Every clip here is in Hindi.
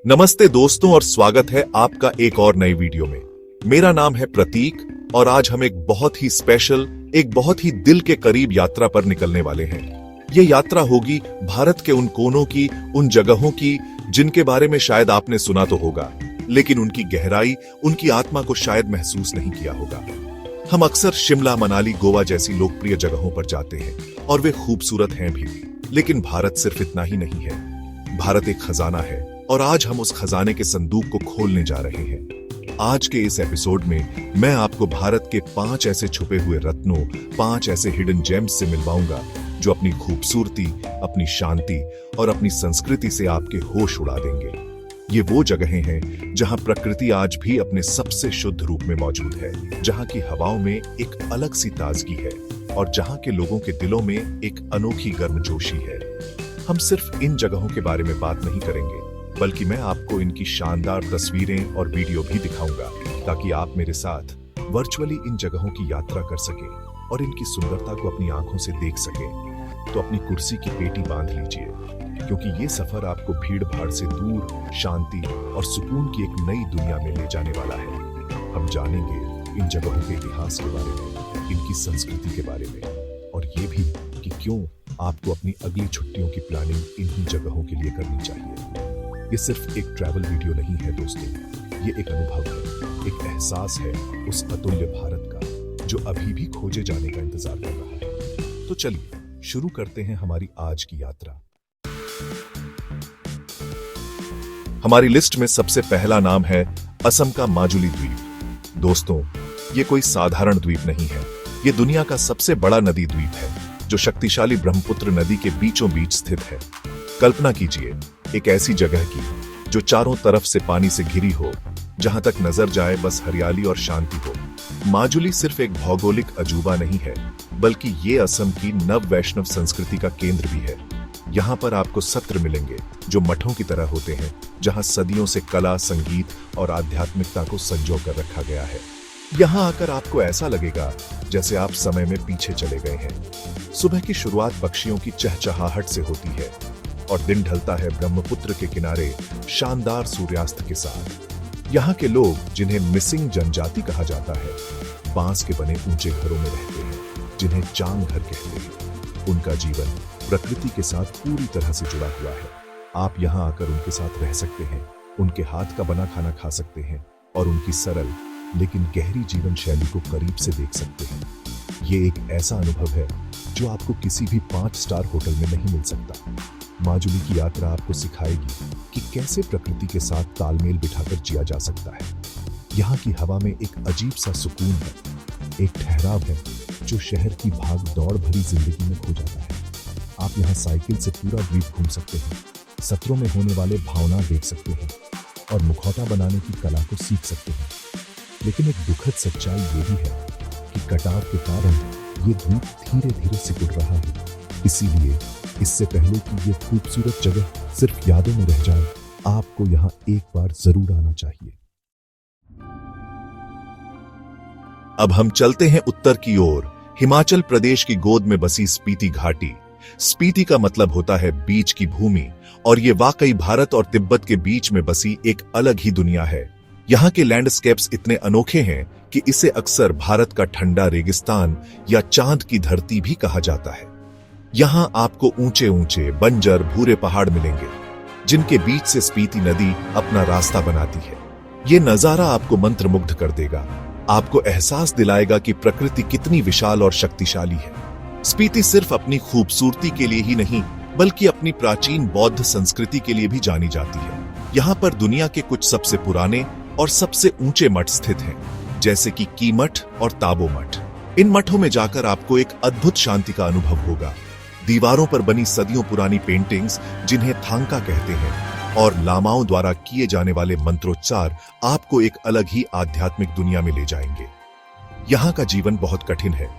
नमस्ते दोस्तों और स्वागत है आपका एक और नई वीडियो में। मेरा नाम है प्रतीक और आज हम एक बहुत ही स्पेशल, एक बहुत ही दिल के करीब यात्रा पर निकलने वाले हैं। ये यात्रा होगी भारत के उन कोनों की, उन जगहों की जिनके बारे में शायद आपने सुना तो होगा, लेकिन उनकी गहराई, उनकी आत्मा को शायद महसूस नहीं किया होगा। हम अक्सर शिमला, मनाली, गोवा जैसी लोकप्रिय जगहों पर जाते हैं और वे खूबसूरत हैं भी, लेकिन भारत सिर्फ इतना ही नहीं है। भारत एक खजाना है और आज हम उस खजाने के संदूक को खोलने जा रहे हैं। आज के इस एपिसोड में मैं आपको भारत के 5 ऐसे छुपे हुए रत्नों, 5 ऐसे हिडन जेम्स से मिलवाऊंगा जो अपनी खूबसूरती, अपनी शांति और अपनी संस्कृति से आपके होश उड़ा देंगे। ये वो जगहें हैं जहां प्रकृति आज भी अपने सबसे शुद्ध रूप में मौजूद है, जहां की हवाओं में एक अलग सी ताजगी है और जहां के लोगों के दिलों में एक अनोखी गर्मजोशी है। हम सिर्फ इन जगहों के बारे में बात नहीं करेंगे, बल्कि मैं आपको इनकी शानदार तस्वीरें और वीडियो भी दिखाऊंगा ताकि आप मेरे साथ वर्चुअली इन जगहों की यात्रा कर सकें और इनकी सुंदरता को अपनी आंखों से देख सकें। तो अपनी कुर्सी की पेटी बांध लीजिए, क्योंकि ये सफर आपको भीड़ भाड़ से दूर, शांति और सुकून की एक नई दुनिया में ले जाने वाला है। हम जानेंगे इन जगहों के इतिहास के बारे में, इनकी संस्कृति के बारे में और ये भी कि क्यों आपको अपनी अगली छुट्टियों की प्लानिंग इन्हीं जगहों के लिए करनी चाहिए। ये सिर्फ एक ट्रैवल वीडियो नहीं है दोस्तों, ये एक अनुभव है, एक एहसास है उस अतुल्य भारत का जो अभी भी खोजे जाने का इंतजार कर रहा है। तो चलिए शुरू करते हैं हमारी आज की यात्रा। हमारी लिस्ट में सबसे पहला नाम है असम का माजुली द्वीप। दोस्तों, ये कोई साधारण द्वीप नहीं है, ये दुनिया का सबसे बड़ा नदी द्वीप है जो शक्तिशाली ब्रह्मपुत्र नदी के बीचों बीच स्थित है। कल्पना कीजिए एक ऐसी जगह की जो चारों तरफ से पानी से घिरी हो, जहां तक नजर जाए बस हरियाली और शांति हो। माजुली सिर्फ एक भौगोलिक अजूबा नहीं है, बल्कि ये असम की नव वैष्णव संस्कृति का केंद्र भी है। यहाँ पर आपको सत्र मिलेंगे जो मठों की तरह होते हैं, जहां सदियों से कला, संगीत और आध्यात्मिकता को संजो कर रखा गया है। यहाँ आकर आपको ऐसा लगेगा जैसे आप समय में पीछे चले गए हैं। सुबह की शुरुआत पक्षियों की चहचहाहट से होती है और दिन ढलता है ब्रह्मपुत्र के किनारे शानदार सूर्यास्त के साथ। यहाँ के लोग, जिन्हें मिसिंग जनजाति कहा जाता है, बांस के बने ऊंचे घरों में रहते हैं, जिन्हें चांग घर कहते हैं। उनका जीवन प्रकृति के साथ पूरी तरह से जुड़ा हुआ है। आप यहाँ आकर उनके साथ रह सकते हैं, उनके हाथ का बना खाना खा सकते हैं और उनकी सरल लेकिन गहरी जीवन शैली को करीब से देख सकते हैं। ये एक ऐसा अनुभव है जो आपको किसी भी 5 स्टार होटल में नहीं मिल सकता। माजुली की यात्रा आपको सिखाएगी कि कैसे प्रकृति के साथ तालमेल बिठाकर जिया जा सकता है। यहाँ की हवा में एक अजीब सा सुकून है, एक ठहराव है जो शहर की भाग दौड़ भरी जिंदगी में खो जाता है। आप यहाँ साइकिल से पूरा द्वीप घूम सकते हैं, सत्रों में होने वाले भावना देख सकते हैं और मुखौटा बनाने की कला को सीख सकते हैं। लेकिन एक दुखद सच्चाई ये भी है कि कटाव के कारण ये द्वीप धीरे धीरे सिकुड़ रहा है। इसीलिए इससे पहले कि ये खूबसूरत जगह सिर्फ यादों में रह जाए, आपको यहाँ एक बार जरूर आना चाहिए। अब हम चलते हैं उत्तर की ओर, हिमाचल प्रदेश की गोद में बसी स्पीति घाटी। स्पीति का मतलब होता है बीच की भूमि, और ये वाकई भारत और तिब्बत के बीच में बसी एक अलग ही दुनिया है। यहाँ के लैंडस्केप्स इतने अनोखे हैं कि इसे अक्सर भारत का ठंडा रेगिस्तान या चांद की धरती भी कहा जाता है। यहाँ आपको ऊंचे ऊंचे बंजर भूरे पहाड़ मिलेंगे, जिनके बीच से स्पीति नदी अपना रास्ता बनाती है। ये नजारा आपको मंत्रमुग्ध कर देगा, आपको एहसास दिलाएगा कि प्रकृति कितनी विशाल और शक्तिशाली है। स्पीति सिर्फ अपनी खूबसूरती के लिए ही नहीं, बल्कि अपनी प्राचीन बौद्ध संस्कृति के लिए भी जानी जाती है। यहाँ पर दुनिया के कुछ सबसे पुराने और सबसे ऊंचे मठ स्थित हैं, जैसे कि की मठ और ताबो मठ। इन मठों में जाकर आपको एक अद्भुत शांति का अनुभव होगा। दीवारों पर बनी सदियों पुरानी पेंटिंग्स, जिन्हें थांका कहते हैं, और लामाओं द्वारा किए जाने वाले मंत्रोच्चार आपको एक अलग ही आध्यात्मिक दुनिया में ले जाएंगे। यहाँ का जीवन बहुत कठिन है,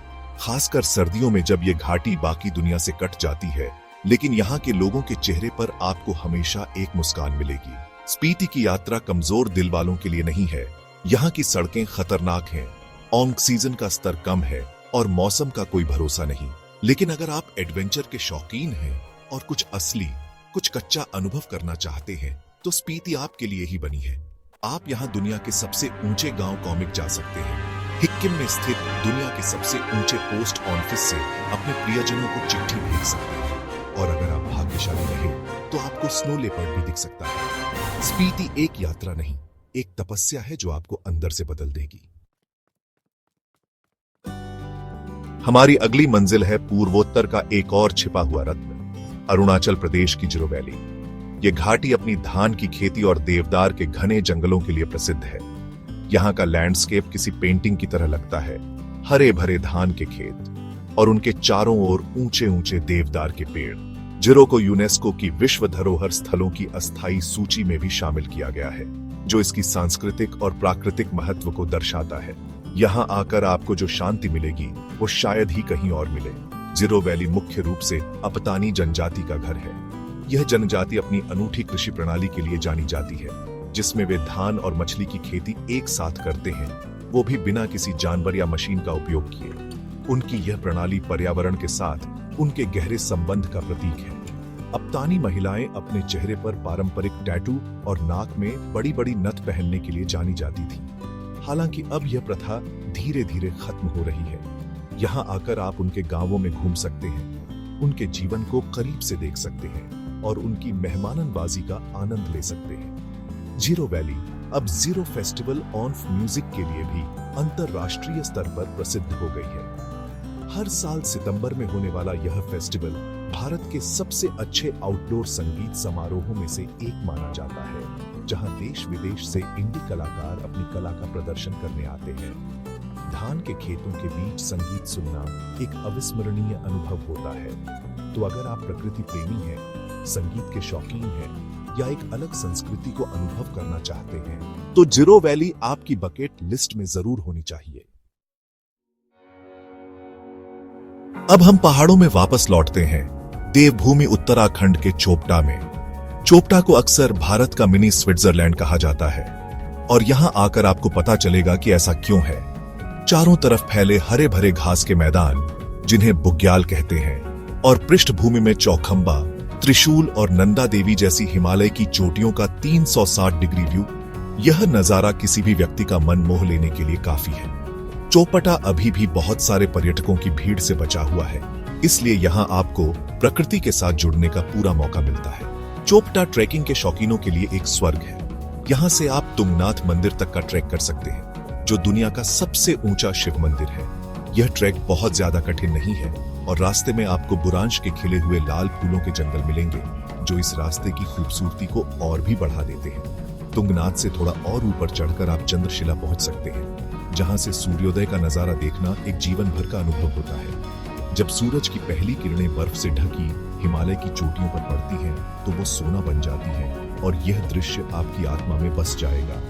खासकर सर्दियों में जब ये घाटी बाकी दुनिया से कट जाती है, लेकिन यहाँ के लोगों के चेहरे पर आपको हमेशा एक मुस्कान मिलेगी। स्पीति की यात्रा कमजोर दिल वालों के लिए नहीं है। यहाँ की सड़कें खतरनाक हैं, ऑक्सीजन का स्तर कम है और मौसम का कोई भरोसा नहीं। लेकिन अगर आप एडवेंचर के शौकीन हैं और कुछ असली, कुछ कच्चा अनुभव करना चाहते हैं, तो स्पीति आपके लिए ही बनी है। आप यहाँ दुनिया के सबसे ऊंचे गांव कॉमिक जा सकते हैं। हिक्किम में स्थित दुनिया के सबसे ऊंचे पोस्ट ऑफिस से अपने प्रियजनों को चिट्ठी भेज सकते हैं। और अगर आप भाग्यशाली रहे तो आपको स्नो लेपर्ड भी दिख सकता है। स्पीति एक यात्रा नहीं, एक तपस्या है जो आपको अंदर से बदल देगी। हमारी अगली मंजिल है पूर्वोत्तर का एक और छिपा हुआ रत्न, अरुणाचल प्रदेश की जिरो वैली। यह घाटी अपनी धान की खेती और देवदार के घने जंगलों के लिए प्रसिद्ध है। यहाँ का लैंडस्केप किसी पेंटिंग की तरह लगता है। हरे भरे धान के खेत और उनके चारों ओर ऊंचे ऊंचे देवदार के पेड़। जिरो को यूनेस्को की विश्व धरोहर स्थलों की अस्थायी सूची में भी शामिल किया गया है, जो इसकी सांस्कृतिक और प्राकृतिक महत्व को दर्शाता है। यहाँ आकर आपको जो शांति मिलेगी वो शायद ही कहीं और मिले। जिरो वैली मुख्य रूप से अपतानी जनजाति का घर है। यह जनजाति अपनी अनूठी कृषि प्रणाली के लिए जानी जाती है, जिसमें वे धान और मछली की खेती एक साथ करते हैं, वो भी बिना किसी जानवर या मशीन का उपयोग किए। उनकी यह प्रणाली पर्यावरण के साथ उनके गहरे संबंध का प्रतीक है। अपतानी महिलाएं अपने चेहरे पर पारंपरिक टैटू और नाक में बड़ी बड़ी नथ पहनने के लिए जानी जाती थी। हालांकि अब यह प्रथा धीरे धीरे खत्म हो रही है। यहाँ आकर आप उनके गांवों में घूम सकते हैं, उनके जीवन को करीब से देख सकते हैं और उनकी मेहमाननवाजी का आनंद ले सकते हैं। जिरो वैली अब जिरो फेस्टिवल ऑफ म्यूजिक के लिए भी अंतरराष्ट्रीय स्तर पर प्रसिद्ध हो गई है। हर साल सितंबर में होने वाला यह फेस्टिवल भारत के सबसे अच्छे आउटडोर संगीत समारोहों में से एक माना जाता है, जहां देश विदेश से इंडी कलाकार अपनी कला का प्रदर्शन करने आते हैं। धान के खेतों के बीच संगीत सुनना एक अविस्मरणीय अनुभव होता है। तो अगर आप प्रकृति प्रेमी हैं, संगीत के शौकीन हैं या एक अलग संस्कृति को अनुभव करना चाहते हैं, तो जिरो वैली आपकी बकेट लिस्ट में जरूर होनी चाहिए। अब हम पहाड़ों में वापस लौटते हैं, देवभूमि उत्तराखंड के चोपटा में। चोपटा को अक्सर भारत का मिनी स्विट्जरलैंड कहा जाता है और यहां आकर आपको पता चलेगा कि ऐसा क्यों है। चारों तरफ फैले हरे भरे घास के मैदान, जिन्हें बुग्याल कहते हैं, और पृष्ठभूमि में चौखंबा, त्रिशूल और नंदा देवी जैसी हिमालय की चोटियों का 360 डिग्री व्यू। यह नजारा किसी भी व्यक्ति का मन मोह लेने के लिए काफी है। चोपटा अभी भी बहुत सारे पर्यटकों की भीड़ से बचा हुआ है, इसलिए यहाँ आपको प्रकृति के साथ जुड़ने का पूरा मौका मिलता है। चोपटा ट्रैकिंग के शौकीनों के लिए एक स्वर्ग है। यहाँ से आप तुंगनाथ मंदिर तक का ट्रैक कर सकते हैं, जो दुनिया का सबसे ऊंचा शिव मंदिर है। यह ट्रैक बहुत ज्यादा कठिन नहीं है और रास्ते में आपको बुरांश के खिले हुए लाल फूलों के जंगल मिलेंगे, जो इस रास्ते की खूबसूरती को और भी बढ़ा देते हैं। तुंगनाथ से थोड़ा और ऊपर चढ़कर आप चंद्रशिला पहुंच सकते हैं, जहां से सूर्योदय का नजारा देखना एक जीवन भर का अनुभव होता है। जब सूरज की पहली किरणें बर्फ से ढकी हिमालय की चोटियों पर पड़ती हैं, तो वो सोना बन जाती है और यह दृश्य आपकी आत्मा में बस जाएगा।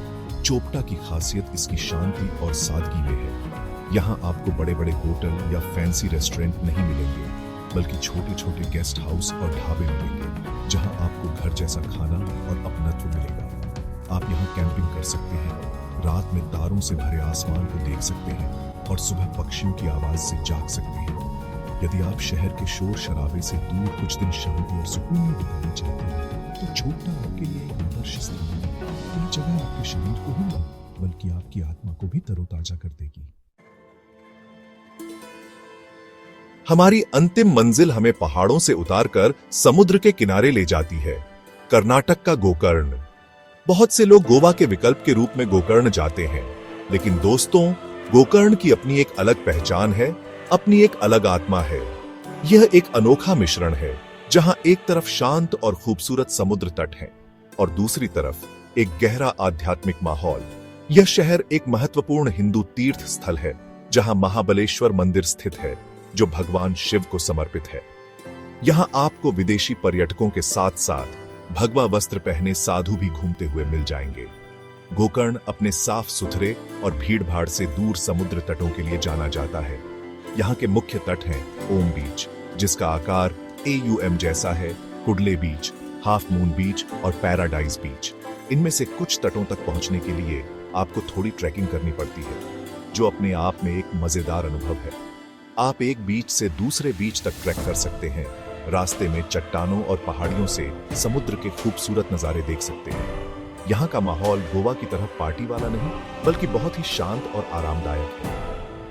चोपटा की खासियत इसकी शांति और सादगी में है। यहाँ आपको बड़े बड़े होटल या फैंसी रेस्टोरेंट नहीं मिलेंगे, बल्कि छोटे छोटे गेस्ट हाउस और ढाबे मिलेंगे, जहाँ आपको घर जैसा खाना और अपनत्व मिलेगा। आप यहाँ कैंपिंग कर सकते हैं, रात में तारों से भरे आसमान को देख सकते हैं और सुबह पक्षियों की आवाज से जाग सकते हैं। यदि आप शहर के शोर शराबे से दूर कुछ दिन शांति और सुकून में बिताना चाहते हैं, तो चोपटा आपके लिए एक आदर्श स्थान है। यह जगह आपके शरीर को ही नहीं, बल्कि आपकी आत्मा को भी तरोताजा कर देगी। हमारी अंतिम मंजिल हमें पहाड़ों से उतारकर समुद्र के किनारे ले जाती है, कर्नाटक का गोकर्ण। बहुत से लोग गोवा के विकल्प के रूप में गोकर्ण जाते हैं, लेकिन दोस्तों, गोकर्ण की अपनी एक अलग पहचान है, अपनी एक अलग आत्मा है। यह एक अनोखा मिश्रण है, जहां एक तरफ शांत और खूबसूरत समुद्र तट है और दूसरी तरफ एक गहरा आध्यात्मिक माहौल। यह शहर एक महत्वपूर्ण हिंदू तीर्थ स्थल है, जहां महाबलेश्वर मंदिर स्थित है, जो भगवान शिव को समर्पित है। यहां आपको विदेशी पर्यटकों के साथ साथ भगवा वस्त्र पहने साधु भी घूमते हुए मिल जाएंगे। गोकर्ण अपने साफ सुथरे और भीड़ भाड़ से दूर समुद्र तटों के लिए जाना जाता है। यहाँ के मुख्य तट हैं ओम बीच, जिसका आकार AUM जैसा है, कुडले बीच, हाफ मून बीच और पैराडाइज बीच। इनमें से कुछ तटों तक पहुंचने के लिए आपको थोड़ी ट्रैकिंग करनी पड़ती है, जो अपने आप में एक मजेदार अनुभव है। आप एक बीच से दूसरे बीच तक ट्रैक कर सकते हैं रास्ते में चट्टानों और पहाड़ियों से समुद्र के खूबसूरत नज़ारे देख सकते हैं। यहाँ का माहौल गोवा की तरह पार्टी वाला नहीं, बल्कि बहुत ही शांत और आरामदायक है।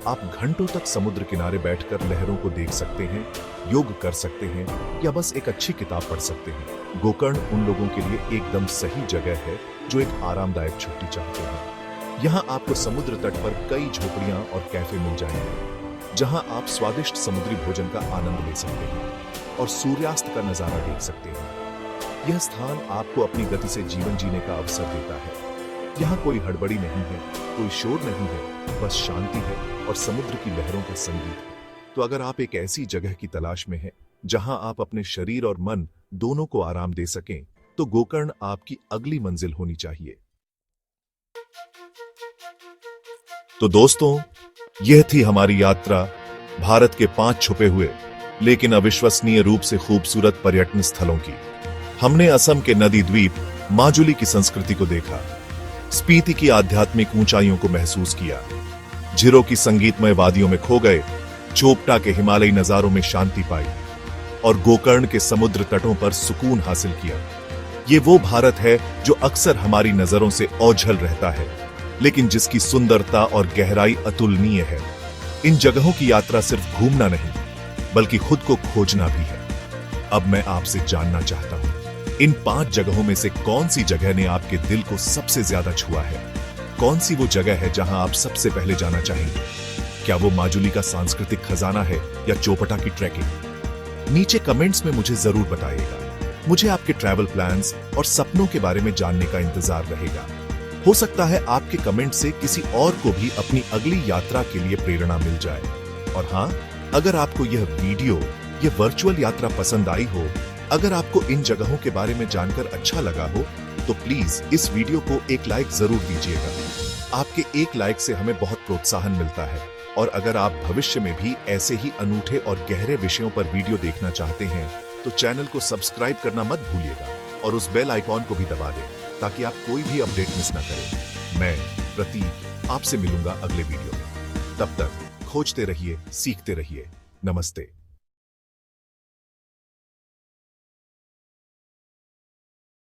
आप घंटों तक समुद्र किनारे बैठकर लहरों को देख सकते हैं, योग कर सकते हैं या बस एक अच्छी किताब पढ़ सकते हैं। गोकर्ण उन लोगों के लिए एकदम सही जगह है जो एक आरामदायक छुट्टी चाहते हैं। यहाँ आपको समुद्र तट पर कई झोपड़ियां और कैफे मिल जाएंगे, जहां आप स्वादिष्ट समुद्री भोजन का आनंद ले सकते हैं और सूर्यास्त का नजारा देख सकते हैं। यह स्थान आपको अपनी गति से जीवन जीने का अवसर देता है। यहाँ कोई हड़बड़ी नहीं है, कोई शोर नहीं है, बस शांति है और समुद्र की लहरों का संगीत है। तो अगर आप एक ऐसी जगह की तलाश में हैं जहां आप अपने शरीर और मन दोनों को आराम दे सकें, तो गोकर्ण आपकी अगली मंजिल होनी चाहिए। तो दोस्तों, यह थी हमारी यात्रा भारत के 5 छुपे हुए लेकिन अविश्वसनीय रूप से खूबसूरत पर्यटन स्थलों की। हमने असम के नदी द्वीप माजुली की संस्कृति को देखा, स्पीति की आध्यात्मिक ऊंचाइयों को महसूस किया, झीरों की संगीतमय वादियों में खो गए, चोपटा के हिमालयी नजारों में शांति पाई और गोकर्ण के समुद्र तटों पर सुकून हासिल किया। ये वो भारत है जो अक्सर हमारी नजरों से ओझल रहता है, लेकिन जिसकी सुंदरता और गहराई अतुलनीय है। इन जगहों की यात्रा सिर्फ घूमना नहीं, बल्कि खुद को खोजना भी है। अब मैं आपसे जानना चाहता हूं, इन 5 जगहों में से कौन सी जगह ने आपके दिल को सबसे ज्यादा छुआ है? कौन सी वो जगह है जहां आप सबसे पहले जाना चाहेंगे? क्या वो माजुली का सांस्कृतिक खजाना है या चोपटा की ट्रैकिंग? नीचे कमेंट्स में मुझे जरूर बताइएगा। मुझे आपके ट्रैवल प्लान्स और सपनों के बारे में जानने का इंतजार रहेगा। हो सकता है आपके कमेंट से किसी और को भी अपनी अगली यात्रा के लिए प्रेरणा मिल जाए। और हाँ, अगर आपको यह वीडियो, यह वर्चुअल यात्रा पसंद आई हो, अगर आपको इन जगहों के बारे में जानकर अच्छा लगा हो, तो प्लीज इस वीडियो को एक लाइक जरूर दीजिएगा। आपके एक लाइक से हमें बहुत प्रोत्साहन मिलता है। और अगर आप भविष्य में भी ऐसे ही अनूठे और गहरे विषयों पर वीडियो देखना चाहते हैं, तो चैनल को सब्सक्राइब करना मत भूलिएगा और उस बेल आइकॉन को भी दबा दें, ताकि आप कोई भी अपडेट मिस ना करें। मैं प्रतीक आपसे मिलूंगा अगले वीडियो में। तब तक खोजते रहिए, सीखते रहिए। नमस्ते।